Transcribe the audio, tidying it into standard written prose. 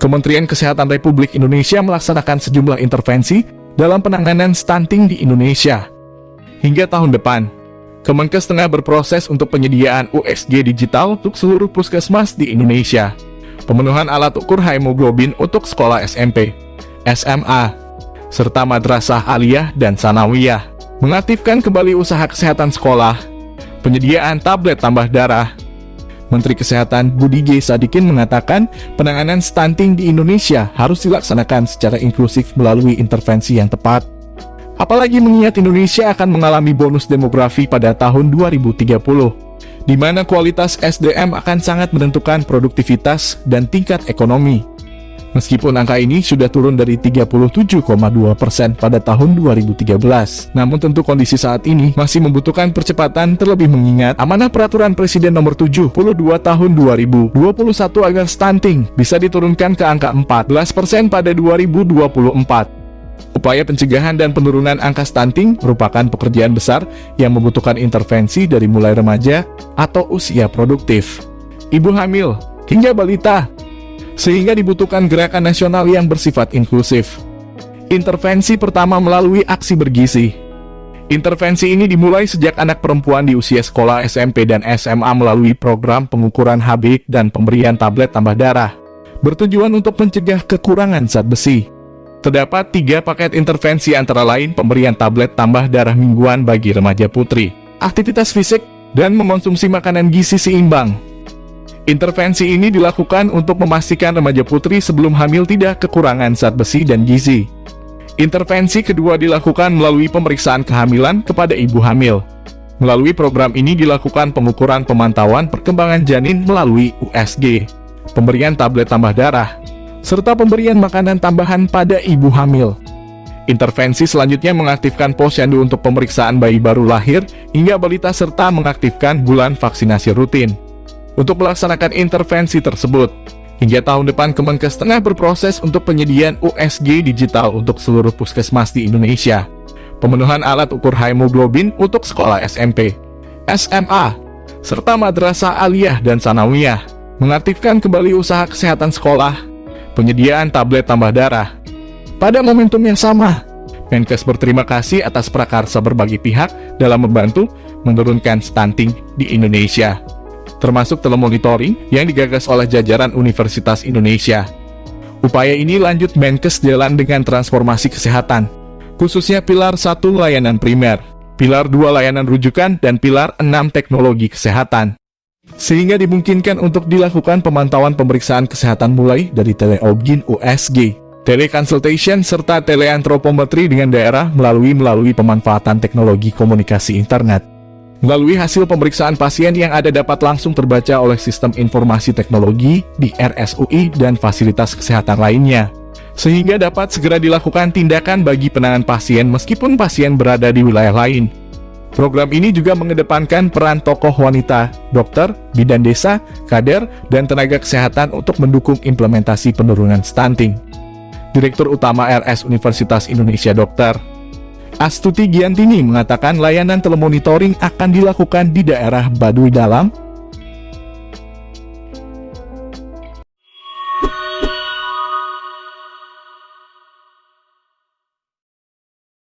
Kementerian Kesehatan Republik Indonesia melaksanakan sejumlah intervensi dalam penanganan stunting di Indonesia. Hingga tahun depan, Kemenkes tengah berproses untuk penyediaan USG digital untuk seluruh puskesmas di Indonesia, pemenuhan alat ukur hemoglobin untuk sekolah SMP, SMA, serta madrasah aliyah dan sanawiyah, mengaktifkan kembali usaha kesehatan sekolah, penyediaan tablet tambah darah. Menteri Kesehatan Budi G. Sadikin mengatakan penanganan stunting di Indonesia harus dilaksanakan secara inklusif melalui intervensi yang tepat. Apalagi mengingat Indonesia akan mengalami bonus demografi pada tahun 2030, di mana kualitas SDM akan sangat menentukan produktivitas dan tingkat ekonomi. Meskipun angka ini sudah turun dari 37,2% pada tahun 2013, namun tentu kondisi saat ini masih membutuhkan percepatan terlebih mengingat amanah Peraturan Presiden Nomor 72 Tahun 2021 agar stunting bisa diturunkan ke angka 14% pada 2024. Upaya pencegahan dan penurunan angka stunting merupakan pekerjaan besar yang membutuhkan intervensi dari mulai remaja atau usia produktif, ibu hamil, hingga balita, sehingga dibutuhkan gerakan nasional yang bersifat inklusif. Intervensi pertama melalui aksi bergizi. Intervensi ini dimulai sejak anak perempuan di usia sekolah SMP dan SMA melalui program pengukuran HB dan pemberian tablet tambah darah, bertujuan untuk mencegah kekurangan zat besi. Terdapat 3 paket intervensi antara lain pemberian tablet tambah darah mingguan bagi remaja putri, aktivitas fisik, dan mengonsumsi makanan gizi seimbang. Intervensi ini dilakukan untuk memastikan remaja putri sebelum hamil tidak kekurangan zat besi dan gizi. Intervensi kedua dilakukan melalui pemeriksaan kehamilan kepada ibu hamil. Melalui program ini dilakukan pengukuran pemantauan perkembangan janin melalui USG, pemberian tablet tambah darah, serta pemberian makanan tambahan pada ibu hamil. Intervensi selanjutnya mengaktifkan posyandu untuk pemeriksaan bayi baru lahir hingga balita serta mengaktifkan bulan vaksinasi rutin. Untuk melaksanakan intervensi tersebut, hingga tahun depan Kemenkes tengah berproses untuk penyediaan USG digital untuk seluruh puskesmas di Indonesia, pemenuhan alat ukur hemoglobin untuk sekolah SMP, SMA, serta madrasah aliyah dan sanawiyah, mengaktifkan kembali usaha kesehatan sekolah, penyediaan tablet tambah darah. Pada momentum yang sama, Menkes berterima kasih atas prakarsa berbagai pihak dalam membantu menurunkan stunting di Indonesia, termasuk telemonitoring yang digagas oleh jajaran Universitas Indonesia. Upaya ini lanjut Menkes jalan dengan transformasi kesehatan, khususnya pilar 1 layanan primer, pilar 2 layanan rujukan, dan pilar 6 teknologi kesehatan, sehingga dimungkinkan untuk dilakukan pemantauan pemeriksaan kesehatan mulai dari teleobgyn USG, teleconsultation, serta teleantropometri dengan daerah melalui pemanfaatan teknologi komunikasi internet. Melalui hasil pemeriksaan pasien yang ada dapat langsung terbaca oleh sistem informasi teknologi di RSUI dan fasilitas kesehatan lainnya, sehingga dapat segera dilakukan tindakan bagi penanganan pasien meskipun pasien berada di wilayah lain. Program ini juga mengedepankan peran tokoh wanita, dokter, bidan desa, kader, dan tenaga kesehatan untuk mendukung implementasi penurunan stunting. Direktur Utama RS Universitas Indonesia Dr. Astuti Giantini mengatakan layanan telemonitoring akan dilakukan di daerah Baduy Dalam,